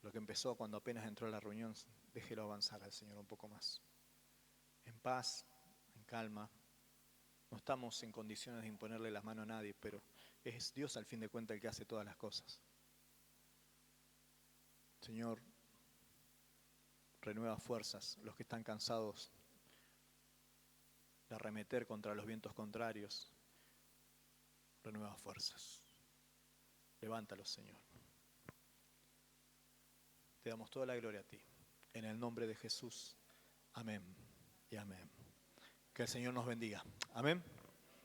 Speaker 1: Lo que empezó cuando apenas entró a la reunión, déjelo avanzar al Señor un poco más. En paz, en calma. No estamos en condiciones de imponerle las manos a nadie, pero es Dios al fin de cuentas el que hace todas las cosas. Señor, renueva fuerzas, los que están cansados de arremeter contra los vientos contrarios, renueva fuerzas. Levántalos, Señor. Te damos toda la gloria a Ti. En el nombre de Jesús. Amén y amén. Que el Señor nos bendiga. Amén.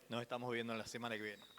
Speaker 1: Nos estamos viendo la semana que viene.